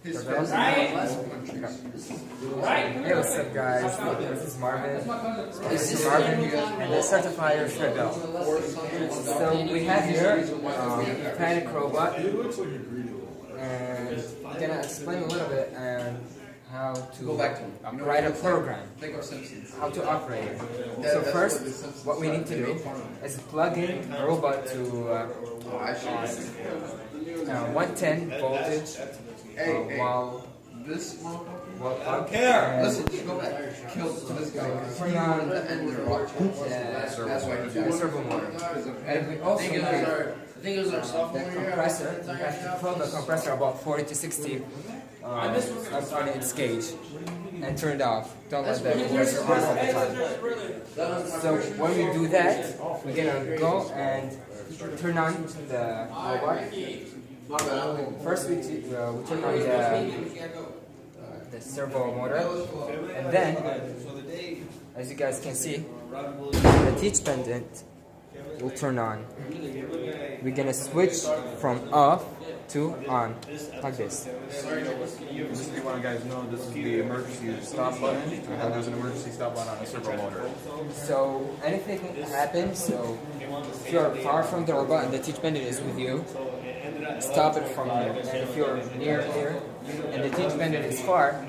Hey, what's up, guys? This is Marvin. And the certifier Shredell. So we have here Fanuc robot, and I'm gonna explain a little bit and how to write a program, how to operate it. So first, what we need to do is plug in a robot to 110 voltage. While plugged, listen, go back. Kill this guy. Turn on the servo motor. And we also have the compressor. You have to pull the compressor about 40 to 60 on its gauge and turn it off. Don't let the compressor on all the time. So when we do that, we're gonna go and turn on the robot. First we turn on the servo motor, and then, as you guys can see, the teach pendant will turn on. We're gonna switch from off to on, like this. Just if you want guys know, this is the emergency stop button, and there's an emergency stop button on the servo motor. So anything happens, so if you're far from the robot and the teach pendant is with you, stop it from here. And if you're near here and the teach pendant is far,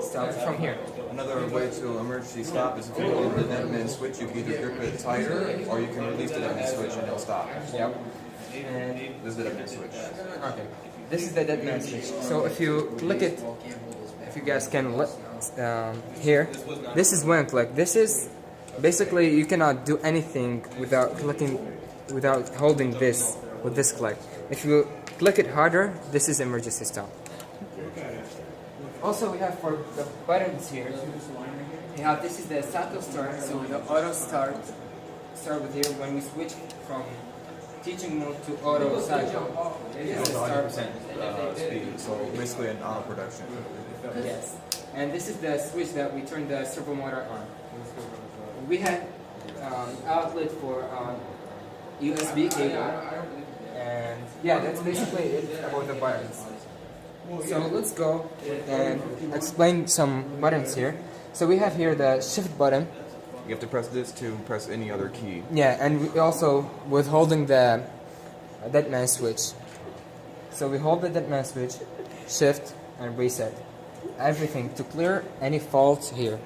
stop it from here. Another way to emergency stop is if you hold the dead man switch, you can either grip it tighter or you can release the dead man switch and it'll stop. Yep. And this is the dead man switch. Okay. This is the dead man switch. So if you click it, if you guys can look here, this is when click. This is basically you cannot do anything without clicking, without holding this with this click. If you click it harder, this is emergency stop. Also, we have for the buttons here, we have this is the cycle start, so the auto start with here when we switch from teaching mode to auto cycle. It is a 100% speed, so basically an auto production. Yes, and this is the switch that we turn the servo motor on. We have outlet for USB cable. And yeah, that's basically it about the buttons. So let's go and explain some buttons here. So we have here the shift button. You have to press this to press any other key. Yeah, and we also with holding the dead man switch. So we hold the dead man switch, shift and reset. Everything to clear any faults here.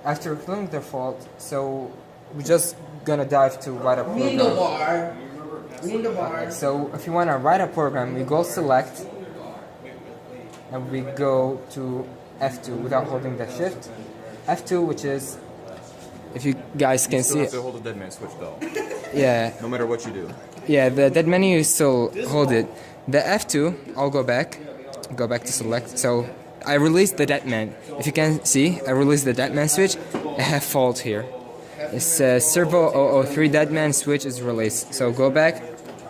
After clearing the fault, so we're just gonna dive to write a program. So if you want to write a program, we go select and we go to F2 without holding the shift. F2, which is, if you guys can see it. You still have to hold the dead man switch though. Yeah. No matter what you do. Yeah, the dead menu you still hold it. The F2, I'll go back to select. So I released the dead man. If you can see, I released the dead man switch. I have fault here. It says servo 003 dead man switch is released. So go back,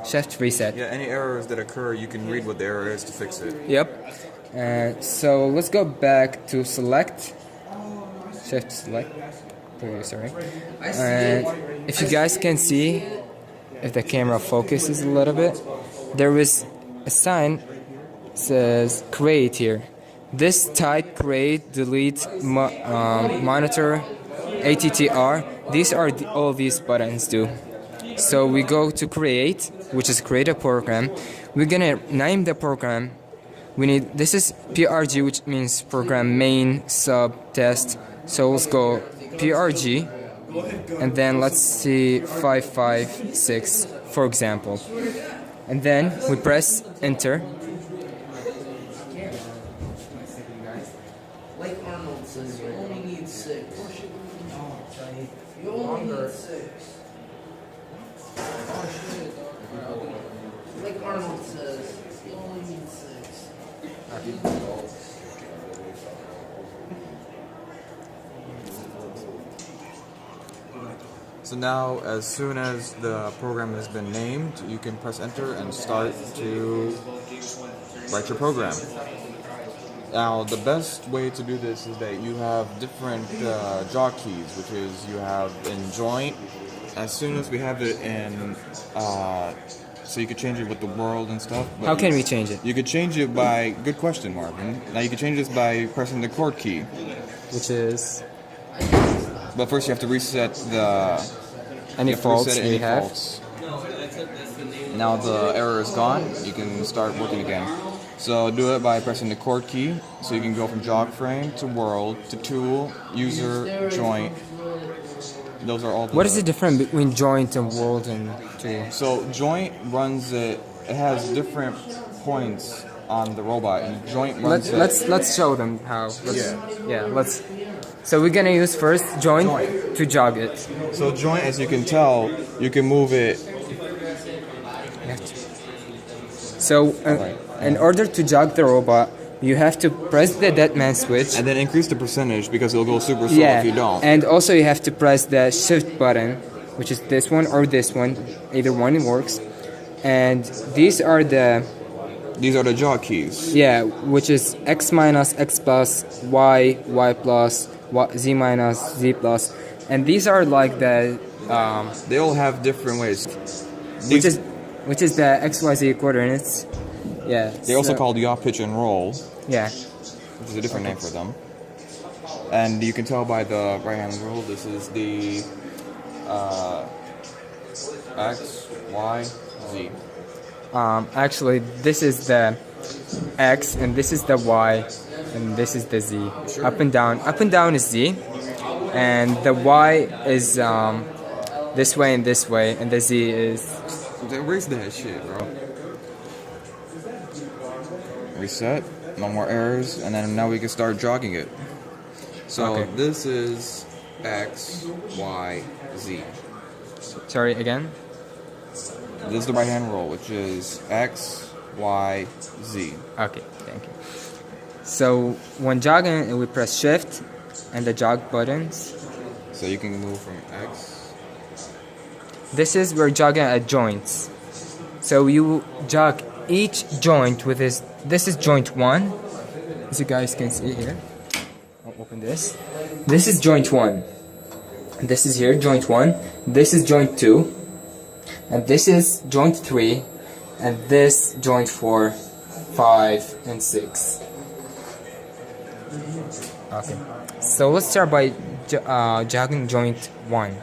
shift reset. Yeah, any errors that occur, you can read what the error is to fix it. Yep. So let's go back to select. Shift select. Sorry. And if you guys can see, if the camera focuses a little bit, there is a sign that says create here. This type create, delete, monitor, ATTR. These are all these buttons do. So we go to create, which is create a program. We're gonna name the program. We need, this is PRG, which means program main sub test. So let's go PRG, and then let's see 556 for example. And then we press enter. Like Arnold says, you only need 6. You only need 6. Like Arnold says, you only need 6. So now, as soon as the program has been named, you can press enter and start to write your program. Now, the best way to do this is that you have different jaw keys, which is you have in joint. As soon as we have it in so you could change it with the world and stuff. But How can we change it? You could change it by, good question, Marvin. Now you could change this by pressing the chord key. Which is But first you have to reset the... any you have to faults reset we any have. faults. Now the error is gone, you can start working again. So do it by pressing the chord key, so you can go from jog frame to world to tool, user, joint. Those are all the... What is the difference between joint and world and tool? So joint runs it has different points on the robot, and joint runs Let's show them how. Let's. So we're gonna use first joint to jog it. So joint, as you can tell, you can move it. So in order to jog the robot, you have to press the dead man switch. And then increase the percentage because it'll go super slow if you don't. And also you have to press the shift button, which is this one or this one, either one works. And these are the jog keys. Yeah, which is X minus, X plus, Y, Y plus, Z minus, Z plus, and these are like the They all have different ways. which is the XYZ coordinates. Yeah. They also called yaw, pitch, and roll, Yeah. which is a different name for them. And you can tell by the right hand roll, this is the X, Y, Z. Actually, this is the X, and this is the Y, and this is the Z. Sure. Up and down. Up and down is Z, and the Y is this way and this way, and the Z is. Erase that shit, bro. Reset. No more errors, and then now we can start jogging it. So Okay. this is X, Y, Z. Sorry again. This is the right hand roll, which is X, Y, Z. Okay, thank you. So when jogging, we press Shift and the jog buttons. So you can move from X. This is we're jogging at joints. So you jog each joint with this. This is joint 1, as you guys can see here. I'll open this. This is joint 1. This is here, joint 1. This is joint 2. And this is joint 3. And this joint 4, 5, and 6. Okay. So let's start by jogging joint 1.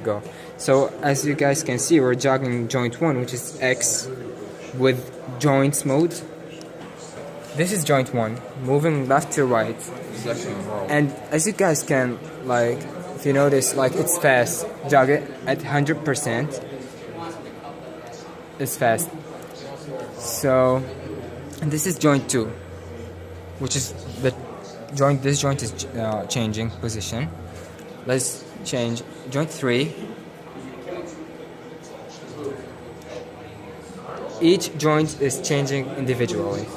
Go. So as you guys can see, we're jogging joint 1, which is X with joints mode. This is joint 1, moving left to right. And as you guys can, like, if you notice, like, it's fast. Jog it at 100%. It's fast. So, and this is joint 2, which is the joint. This joint is changing position. Let's change joint 3. Each joint is changing individually.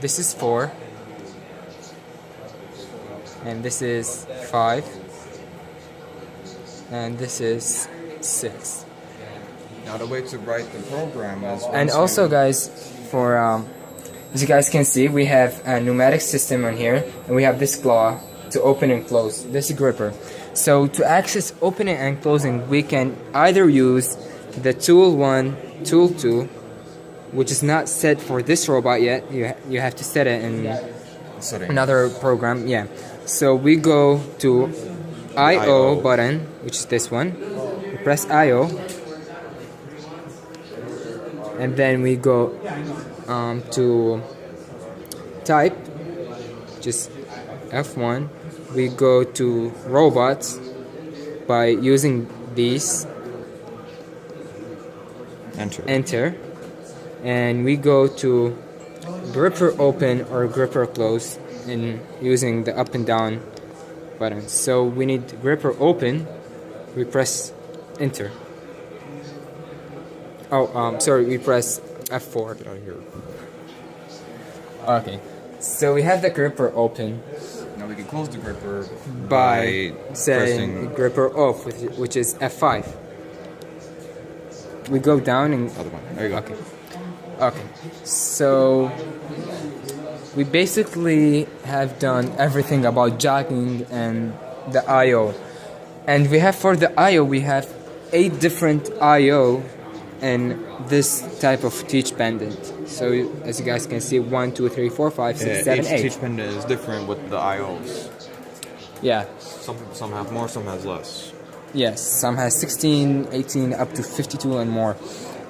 This is 4, and this is 5, and this is 6. Now the way to write the program is. And also, guys, for as you guys can see, we have a pneumatic system on here, and we have this claw to open and close. This is gripper. So to access opening and closing, we can either use the tool 1, tool 2, which is not set for this robot yet. You have to set it in another program. Yeah. So we go to I/O button, which is this one. We press I/O, and then we go to type, just F1. We go to robots by using these. Enter. And we go to gripper open or gripper close in using the up and down buttons. So we need gripper open. We press enter. Sorry, we press F4. Get out of here. Okay. So we have the gripper open Now we can close the gripper by saying pressing gripper off, which is F5. We go down and other one. There you go. Okay. So we basically have done everything about jogging and the I/O. And we have for the I/O, we have 8 different I/O in this type of teach pendant. So as you guys can see, 1, 2, 3, 4, 5, 6, 7, each 8. teach pendant is different with the IOs. Yeah. Some have more, some has less. Yes, some has 16, 18, up to 52 and more.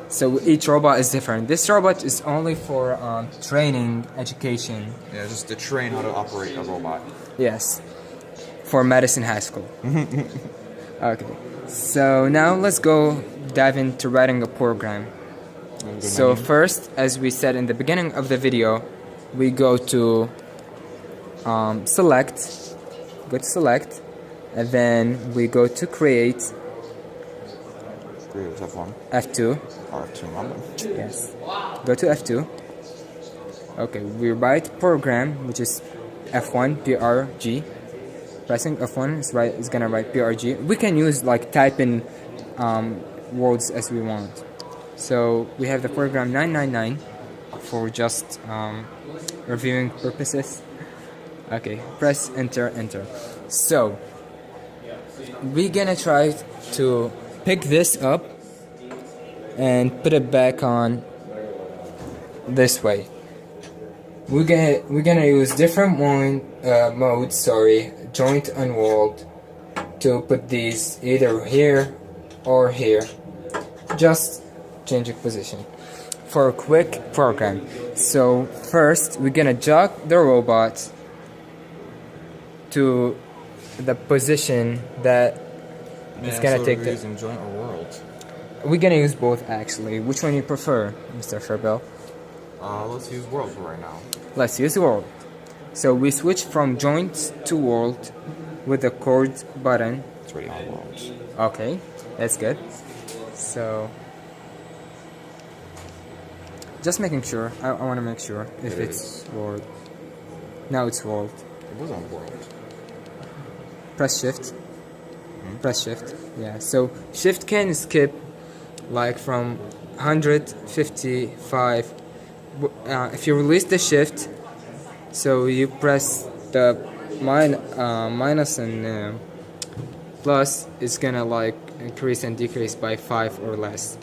So each robot is different. This robot is only for training, education. Yeah, just to train how to operate a robot. Yes, for medicine high school. Okay, so now let's go dive into writing a program. So first, as we said in the beginning of the video, we go to select, and then we go to create, Create F1 F2. or F2 number. Yes. Go to F2. Okay, we write program, which is F1 PRG. Pressing F1 is gonna write PRG. We can use like type in words as we want. So we have the program 999 for just reviewing purposes. Okay, press enter. So we're gonna try to pick this up and put it back on this way. We're gonna use different modes, joint and walled, to put these either here or here. Just changing position for a quick program. So first we're gonna jog the robot to the position that it's gonna take we're using joint or world. We're gonna use both actually. Which one you prefer, Mr. Sherbel? Let's use world for right now. Let's use world. So we switch from joint to world with the chord button. It's already on world. Okay, that's good. So just making sure. I want to make sure if it's world. Now it's world. It was on world. Press shift. Press shift. Yeah. So shift can skip like from 155. If you release the shift, so you press the minus and plus, it's gonna like increase and decrease by 5 or less.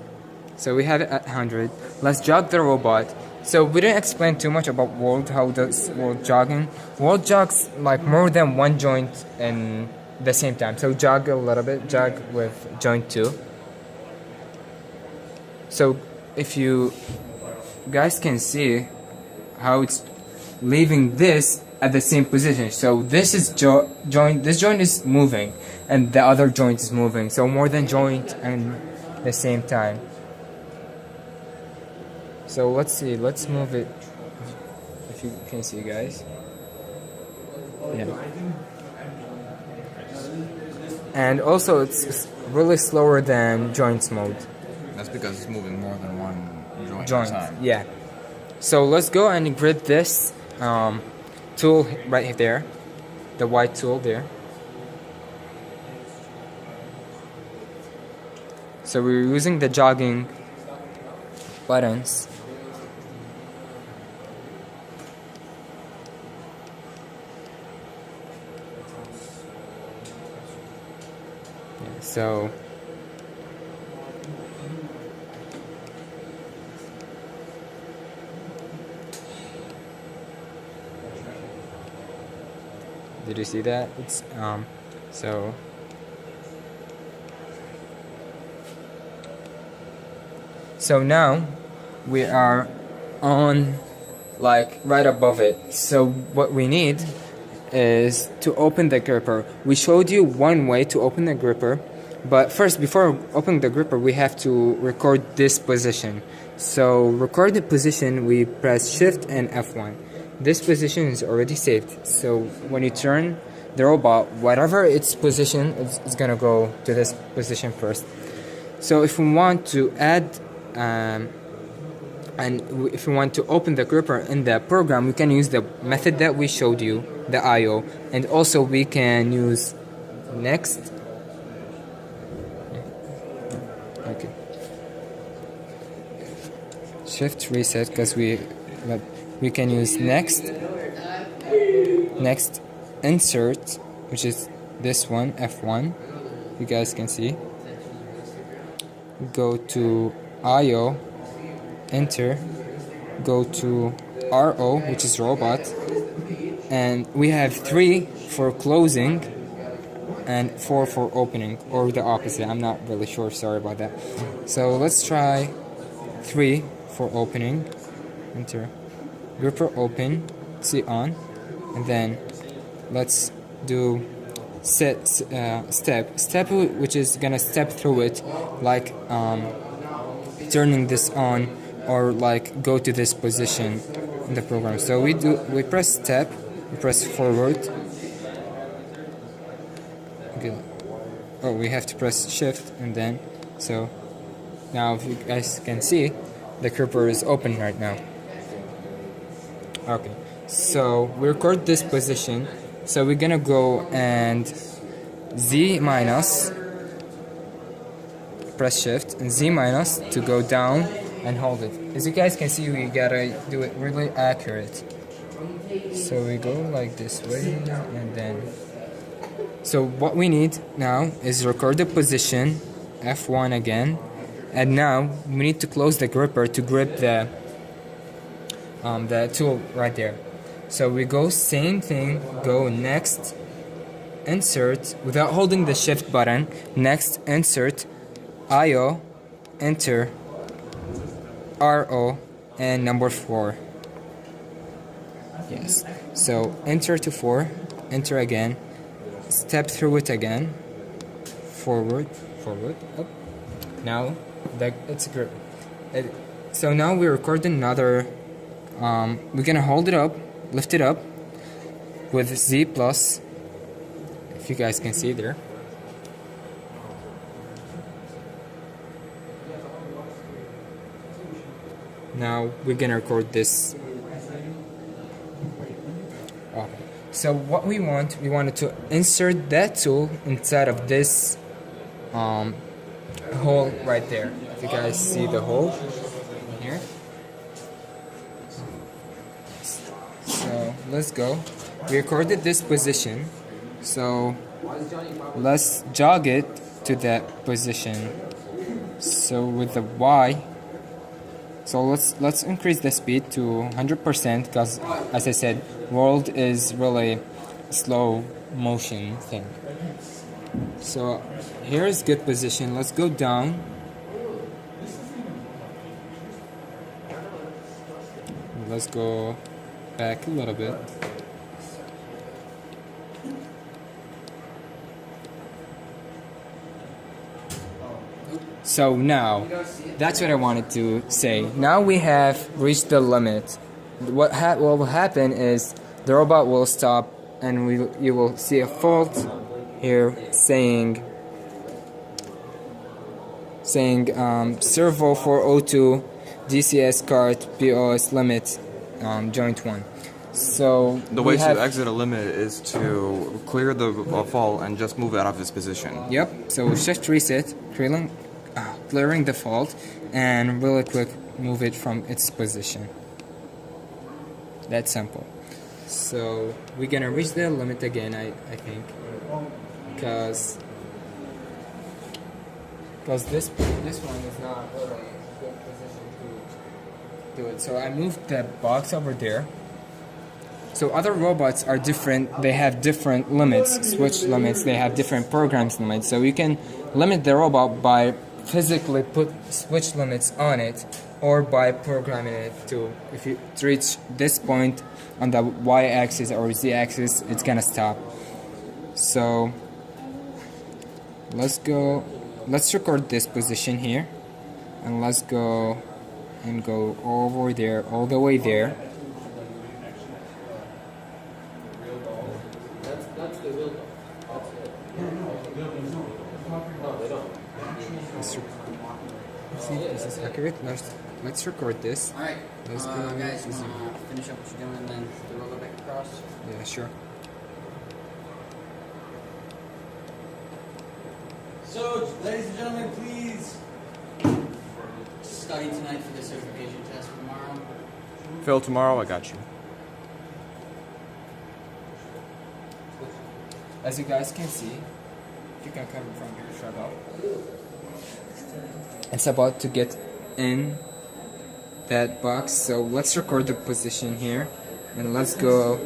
So we have it at 100. Let's jog the robot. So we didn't explain too much about world. How does world jogging? World jogs like more than one joint in the same time. So jog a little bit. Jog with joint 2. So if you guys can see how it's leaving this at the same position. So this is joint. This joint is moving, and the other joint is moving. So more than joint and the same time. So let's see. Let's move it. If you can see, guys. Yeah. And also, it's really slower than joints mode. That's because it's moving more than one joint Joint, at a time. yeah. So let's go and grab this tool right there, the white tool there. So we're using the jogging buttons. Yeah, so did you see that? It's so now we are on like right above it. So what we need is to open the gripper. We showed you one way to open the gripper, but first, before opening the gripper, we have to record this position. So record the position, we press shift and F1. This position is already saved, so when you turn the robot, whatever its position, it's gonna go to this position first. So if we want to add and if we want to open the gripper in the program, we can use the method that we showed you, the IO, and also we can use next. Okay. Shift reset, because we can use next Next, insert, which is this one, F1. You guys can see. Go to IO, enter. Go to RO, which is robot, and we have 3 for closing and 4 for opening, or the opposite. I'm not really sure. Sorry about that. So let's try 3 for opening. Enter. Gripper open. See on, and then let's do step, which is gonna step through it, like turning this on, or like go to this position in the program. So we press step, we press forward. Okay. Oh, we have to press shift, and then so now if you guys can see, the gripper is open right now. Okay, so we record this position. So we're gonna go and Z minus, press shift, and Z minus to go down and hold it. As you guys can see, we gotta do it really accurate. So we go like this way, and then so what we need now is record the position, F1 again, and now we need to close the gripper to grip the tool right there. So we go same thing, go next, insert, without holding the shift button, next, insert, IO, enter, RO, and number 4. Yes, so enter to 4, enter again, step through it again, forward, up. Now, it's grip. So now we record another, we're gonna hold it up, lift it up with Z plus, if you guys can see there. Now we're gonna record this. Okay. So what we wanted to insert that tool inside of this hole right there. If you guys see the hole here. So let's go. We recorded this position, so let's jog it to that position. So with the Y, so let's increase the speed to 100%, because as I said, world is really slow motion thing. So here is good position. Let's go down. Let's go back a little bit. So now, that's what I wanted to say. Now we have reached the limit. What will happen is the robot will stop, and you will see a fault here saying servo 402 DCS card POS limit joint 1. So the way to exit a limit is to clear the fault and just move it out of its position. Yep. So shift reset, clearing the fault, and really quick move it from its position. That's simple. So we're gonna reach the limit again, I think, because this one is not really a good position to do it. So I moved the box over there. So other robots are different. They have different limits, switch limits. They have different programs limits. So you can limit the robot by physically put switch limits on it, or by programming it to, if you reach this point on the y-axis or z-axis, it's gonna stop. So let's record this position here, and let's go over there, all the way there. Let's see if this is accurate. Let's record this. Alright, Let's go. guys, you wanna finish up what you're doing and then the roll back across? Yeah, sure. So, ladies and gentlemen, please study tonight for the certification test for tomorrow. Phil, tomorrow I got you. as you guys can see, if you can come from here, shut up. It's about to get in that box, so let's record the position here and let's go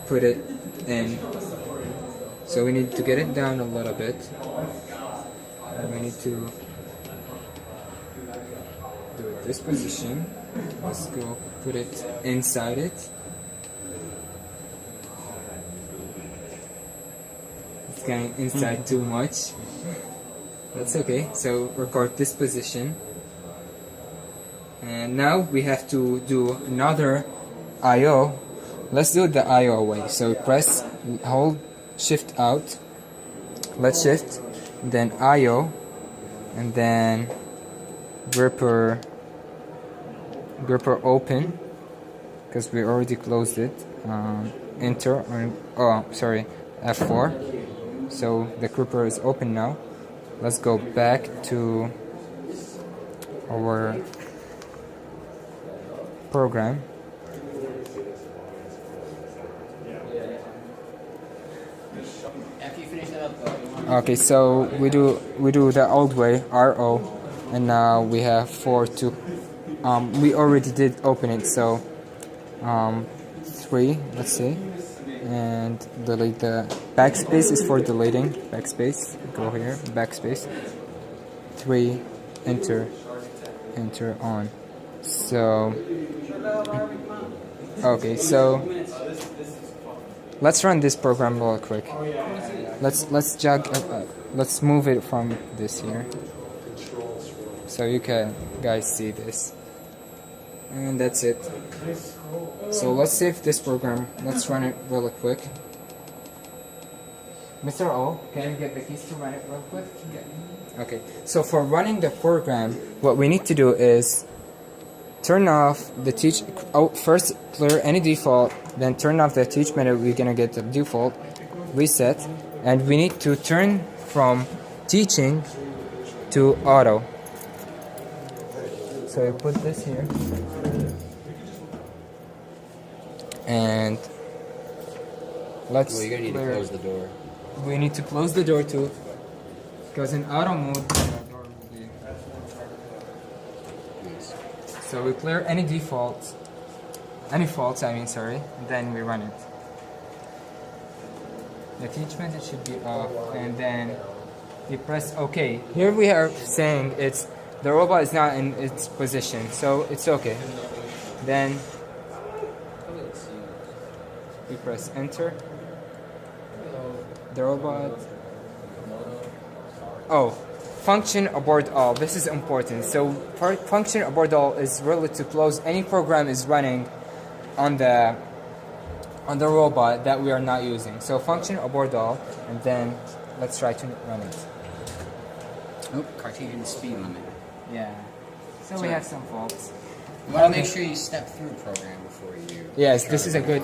put it in. So we need to get it down a little bit, and we need to do it this position. Let's go put it inside it. It's getting inside too much. That's okay. So record this position. And now we have to do another I/O. Let's do it the I/O way. So press, hold shift out, let's shift, then I/O, and then gripper open, because we already closed it. Enter, oh sorry, F4. So the gripper is open now. Let's go back to our program. After you finish that up, though, Okay, so we do the old way, RO, and now we have 4 to we already did open it, so 3, let's see, and delete the backspace is for deleting. Backspace, go here, backspace, 3, enter on. So okay, so let's run this program real quick. Let's let's move it from this here, so you can guys see this, and that's it. So let's save this program. Let's run it really quick. Mr. O, can you get the keys to run it real quick? Yeah. Okay. So for running the program, what we need to do is turn off the teach. Oh, first clear any default, then turn off the teach method. We're gonna get the default, reset, and we need to turn from teaching to auto. So you put this here, and let's. well, you're gonna need to close the door. We need to close the door too, because in auto mode the door will be. So we clear any defaults, sorry, and then we run it. The teach method should be off, and then you press OK. Here we are saying it's the robot is not in its position, so it's okay. Then we press enter. The robot. Oh, function abort all. This is important. So function abort all is really to close any program is running on the robot that we are not using. So function abort all, and then let's try to run it. Oh, Cartesian speed limit. Yeah. So we have some faults. You want to make sure you step through program before you. Yes, this is a good.